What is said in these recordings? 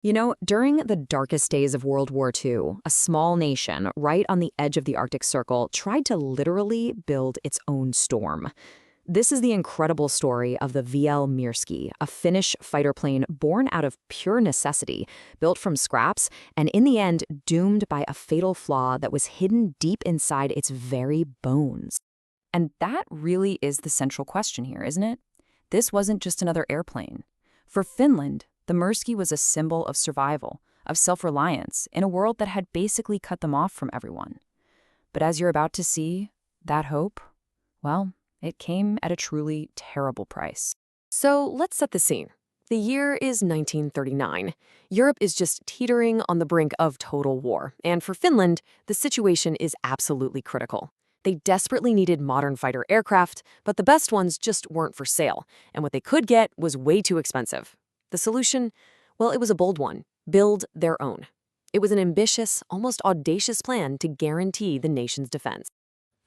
During the darkest days of World War II, a small nation right on the edge of the Arctic Circle tried to literally build its own storm. This is the incredible story of the VL Mirski, a Finnish fighter plane born out of pure necessity, built from scraps, and in the end doomed by a fatal flaw that was hidden deep inside its very bones. And that really is the central question here, isn't it? This wasn't just another airplane. For Finland, the Mirski was a symbol of survival, of self-reliance, in a world that had basically cut them off from everyone. But as you're about to see, that hope, well, it came at a truly terrible price. So let's set the scene. The year is 1939. Europe is just teetering on the brink of total war, and for Finland, the situation is absolutely critical. They desperately needed modern fighter aircraft, but the best ones just weren't for sale, and what they could get was way too expensive. The solution? Well, it was a bold one. Build their own. It was an ambitious, almost audacious plan to guarantee the nation's defense.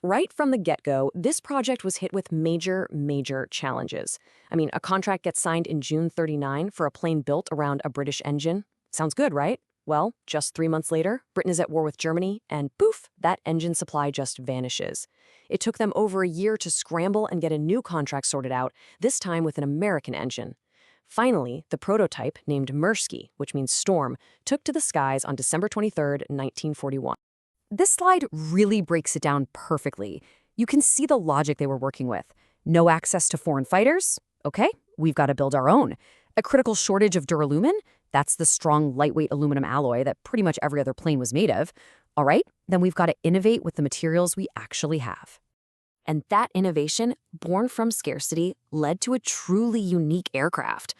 Right from the get-go, this project was hit with major challenges. A contract gets signed in June 39 for a plane built around a British engine. Sounds good, right? Well, just 3 months later, Britain is at war with Germany, and poof, that engine supply just vanishes. It took them over a year to scramble and get a new contract sorted out, this time with an American engine. Finally, the prototype, named Mirski, which means storm, took to the skies on December 23, 1941. This slide really breaks it down perfectly. You can see the logic they were working with. No access to foreign fighters? Okay, we've got to build our own. A critical shortage of duralumin? That's the strong, lightweight aluminum alloy that pretty much every other plane was made of. All right, then we've got to innovate with the materials we actually have. And that innovation, born from scarcity, led to a truly unique aircraft,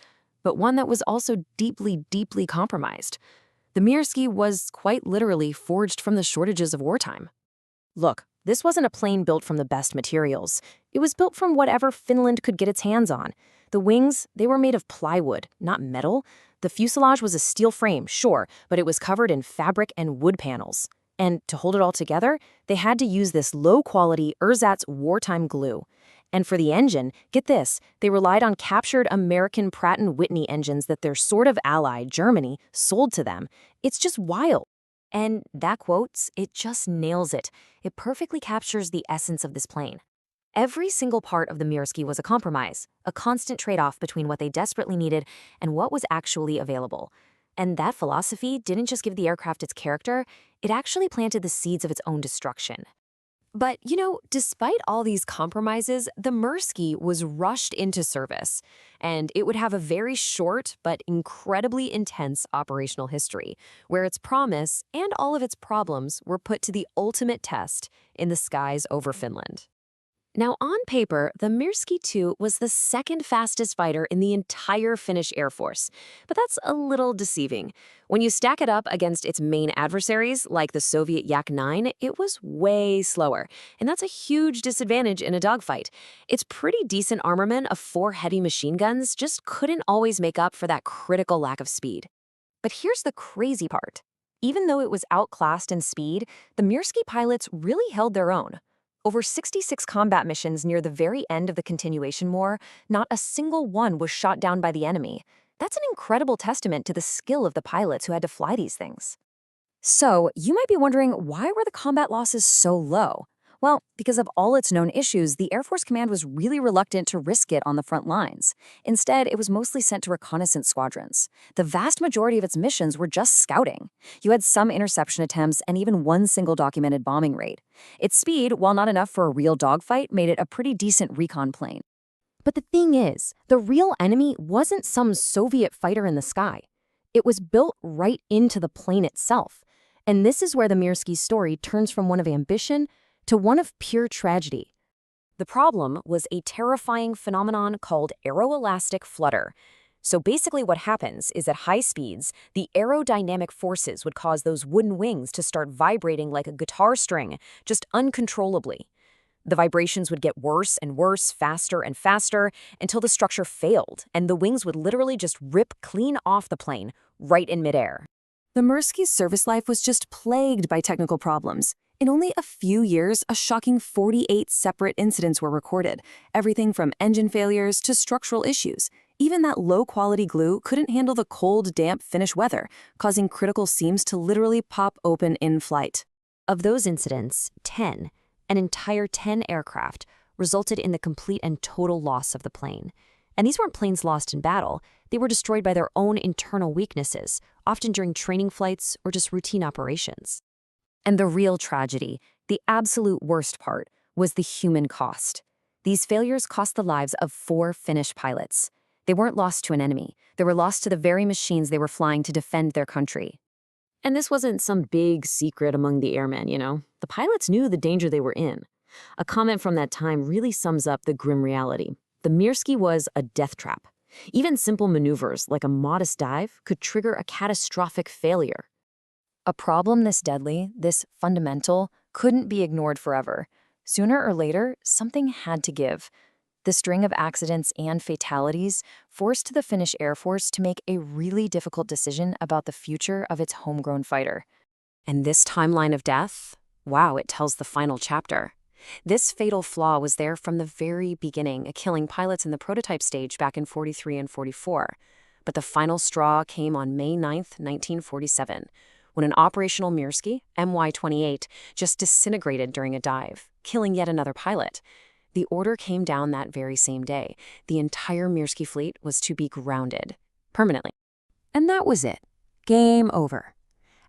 but one that was also deeply compromised. The Mirski was quite literally forged from the shortages of wartime. Look, this wasn't a plane built from the best materials. It was built from whatever Finland could get its hands on. The wings, they were made of plywood, not metal. The fuselage was a steel frame, sure, but it was covered in fabric and wood panels. And to hold it all together, they had to use this low-quality ersatz wartime glue. And for the engine, get this, they relied on captured American Pratt & Whitney engines that their sort of ally, Germany, sold to them. It's just wild. And that quotes, it just nails it. It perfectly captures the essence of this plane. Every single part of the Mirski was a compromise, a constant trade-off between what they desperately needed and what was actually available. And that philosophy didn't just give the aircraft its character, it actually planted the seeds of its own destruction. But, despite all these compromises, the Mirski was rushed into service, and it would have a very short but incredibly intense operational history, where its promise and all of its problems were put to the ultimate test in the skies over Finland. Now, on paper, the Mirski II was the second fastest fighter in the entire Finnish Air Force. But that's a little deceiving. When you stack it up against its main adversaries, like the Soviet Yak-9, it was way slower. And that's a huge disadvantage in a dogfight. Its pretty decent armament of 4 heavy machine guns just couldn't always make up for that critical lack of speed. But here's the crazy part. Even though it was outclassed in speed, the Mirski pilots really held their own. Over 66 combat missions near the very end of the continuation war, not a single one was shot down by the enemy. That's an incredible testament to the skill of the pilots who had to fly these things. So, you might be wondering, why were the combat losses so low? Well, because of all its known issues, the Air Force Command was really reluctant to risk it on the front lines. Instead, it was mostly sent to reconnaissance squadrons. The vast majority of its missions were just scouting. You had some interception attempts and even one single documented bombing raid. Its speed, while not enough for a real dogfight, made it a pretty decent recon plane. But the thing is, the real enemy wasn't some Soviet fighter in the sky. It was built right into the plane itself. And this is where the Mirski's story turns from one of ambition to one of pure tragedy. The problem was a terrifying phenomenon called aeroelastic flutter. So basically what happens is at high speeds, the aerodynamic forces would cause those wooden wings to start vibrating like a guitar string, just uncontrollably. The vibrations would get worse and worse, faster and faster, until the structure failed, and the wings would literally just rip clean off the plane, right in midair. The Mirski's service life was just plagued by technical problems. In only a few years, a shocking 48 separate incidents were recorded, everything from engine failures to structural issues. Even that low-quality glue couldn't handle the cold, damp Finnish weather, causing critical seams to literally pop open in flight. Of those incidents, 10, an entire 10 aircraft, resulted in the complete and total loss of the plane. And these weren't planes lost in battle. They were destroyed by their own internal weaknesses, often during training flights or just routine operations. And the real tragedy, the absolute worst part, was the human cost. These failures cost the lives of 4 Finnish pilots. They weren't lost to an enemy. They were lost to the very machines they were flying to defend their country. And this wasn't some big secret among the airmen, you know. The pilots knew the danger they were in. A comment from that time really sums up the grim reality. The Mirsky was a death trap. Even simple maneuvers, like a modest dive, could trigger a catastrophic failure. A problem this deadly, this fundamental, couldn't be ignored forever. Sooner or later, something had to give. The string of accidents and fatalities forced the Finnish Air Force to make a really difficult decision about the future of its homegrown fighter. And this timeline of death, wow, it tells the final chapter. This fatal flaw was there from the very beginning, killing pilots in the prototype stage back in 43 and 44. But the final straw came on May 9th, 1947, when an operational Mirsky, MY-28, just disintegrated during a dive, killing yet another pilot. The order came down that very same day. The entire Mirsky fleet was to be grounded, permanently. And that was it. Game over.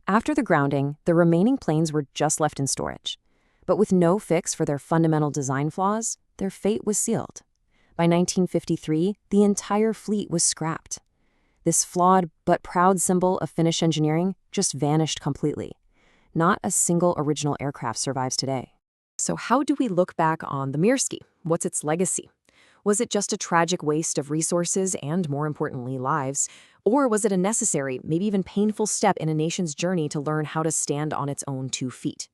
After the grounding, the remaining planes were just left in storage. But with no fix for their fundamental design flaws, their fate was sealed. By 1953, the entire fleet was scrapped. This flawed but proud symbol of Finnish engineering just vanished completely. Not a single original aircraft survives today. So how do we look back on the Mirsky? What's its legacy? Was it just a tragic waste of resources and, more importantly, lives? Or was it a necessary, maybe even painful step in a nation's journey to learn how to stand on its own 2 feet?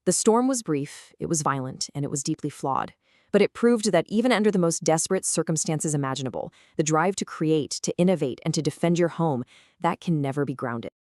The storm was brief, it was violent, and it was deeply flawed. But it proved that even under the most desperate circumstances imaginable, the drive to create, to innovate, and to defend your home, that can never be grounded.